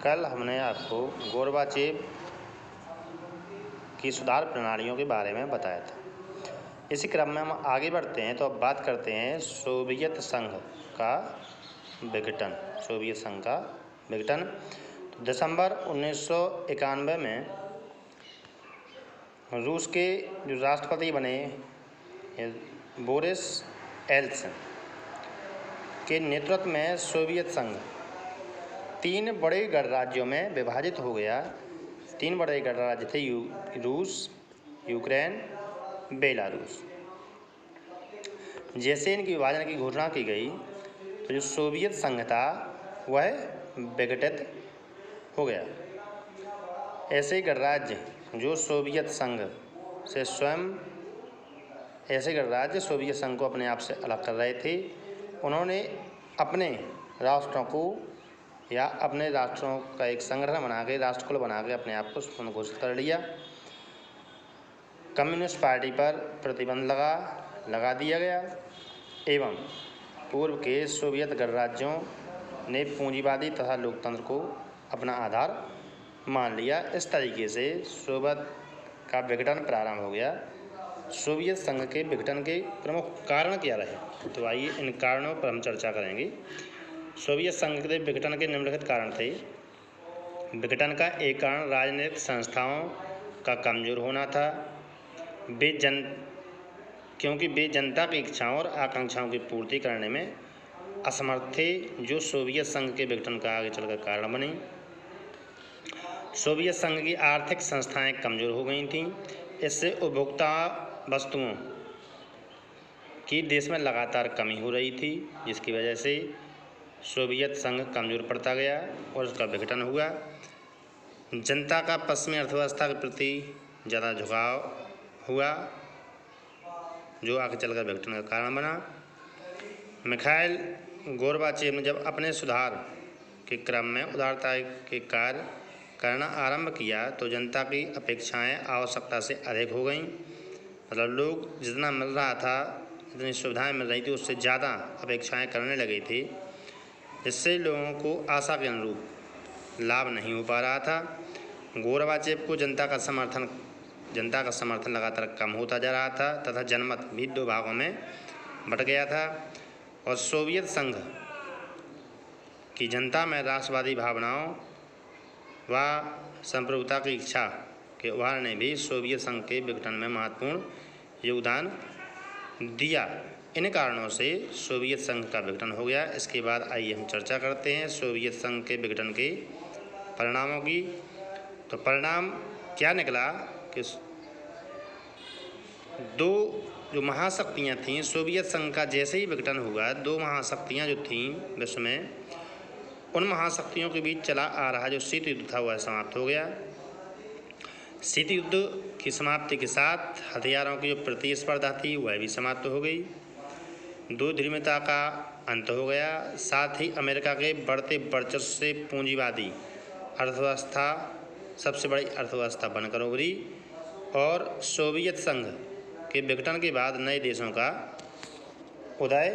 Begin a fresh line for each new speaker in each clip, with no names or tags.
कल हमने आपको गोर्बाचेव की सुधार प्रणालियों के बारे में बताया था। इसी क्रम में हम आगे बढ़ते हैं तो अब बात करते हैं सोवियत संघ का विघटन। सोवियत संघ का विघटन तो दिसंबर 1991 में रूस के जो राष्ट्रपति बने बोरिस एल्त्सिन के नेतृत्व में सोवियत संघ 3 बड़े गणराज्यों में विभाजित हो गया। 3 बड़े गणराज्य थे रूस, यूक्रेन, बेलारूस। जैसे इनकी विभाजन की घोषणा की गई तो जो सोवियत संघ था वह विघटित हो गया। ऐसे गणराज्य जो सोवियत संघ से स्वयं ऐसे गणराज्य सोवियत संघ को अपने आप से अलग कर रहे थे, उन्होंने अपने राष्ट्रों को या अपने राष्ट्रों का एक संगठन बना के, राष्ट्रकुल बना के अपने आप को स्वतंत्र घोषित कर लिया। कम्युनिस्ट पार्टी पर प्रतिबंध लगा दिया गया एवं पूर्व के सोवियत गणराज्यों ने पूंजीवादी तथा लोकतंत्र को अपना आधार मान लिया। इस तरीके से सोवियत का विघटन प्रारंभ हो गया। सोवियत संघ के विघटन के प्रमुख कारण क्या रहे, तो आइए इन कारणों पर हम चर्चा करेंगे। सोवियत संघ के विघटन के निम्नलिखित कारण थे। विघटन का एक कारण राजनीतिक संस्थाओं का कमजोर होना था। क्योंकि वे जनता की इच्छाओं और आकांक्षाओं की पूर्ति करने में असमर्थ थे, जो सोवियत संघ के विघटन का आगे चलकर कारण बनी। सोवियत संघ की आर्थिक संस्थाएं कमजोर हो गई थीं। इससे उपभोक्ता वस्तुओं की देश में लगातार कमी हो रही थी, जिसकी वजह से सोवियत संघ कमजोर पड़ता गया और उसका विघटन हुआ। जनता का पश्चिमी अर्थव्यवस्था के प्रति ज़्यादा झुकाव हुआ, जो आगे चलकर विघटन का कारण बना। मिखाइल गोर्बाचेव ने जब अपने सुधार के क्रम में उदारता के कार्य करना आरंभ किया तो जनता की अपेक्षाएं आवश्यकता से अधिक हो गईं। मतलब लोग जितना मिल रहा था, जितनी सुविधाएं मिल रही थी, उससे ज़्यादा अपेक्षाएं करने लगे थे। इससे लोगों को आशा के अनुरूप लाभ नहीं हो पा रहा था। गोर्बाचेव को जनता का समर्थन लगातार कम होता जा रहा था तथा जनमत भी 2 भागों में बट गया था और सोवियत संघ की जनता में राष्ट्रवादी भावनाओं व संप्रभुता की इच्छा के उभार ने भी सोवियत संघ के विघटन में महत्वपूर्ण योगदान दिया। इन कारणों से सोवियत संघ का विघटन हो गया। इसके बाद आइए हम चर्चा करते हैं सोवियत संघ के विघटन के परिणामों की। तो परिणाम क्या निकला कि 2 जो महाशक्तियाँ थीं, सोवियत संघ का जैसे ही विघटन हुआ, 2 महाशक्तियाँ जो थीं विश्व में, उन महाशक्तियों के बीच चला आ रहा जो शीत युद्ध था वह समाप्त हो गया। शीत युद्ध की समाप्ति के साथ हथियारों की जो प्रतिस्पर्धा थी वह भी समाप्त हो गई। 2 ध्रुवीयता का अंत हो गया। साथ ही अमेरिका के बढ़ते वर्चस्व से पूंजीवादी अर्थव्यवस्था सबसे बड़ी अर्थव्यवस्था बनकर उभरी और सोवियत संघ के विघटन के बाद नए देशों का उदय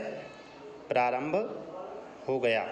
प्रारंभ हो गया।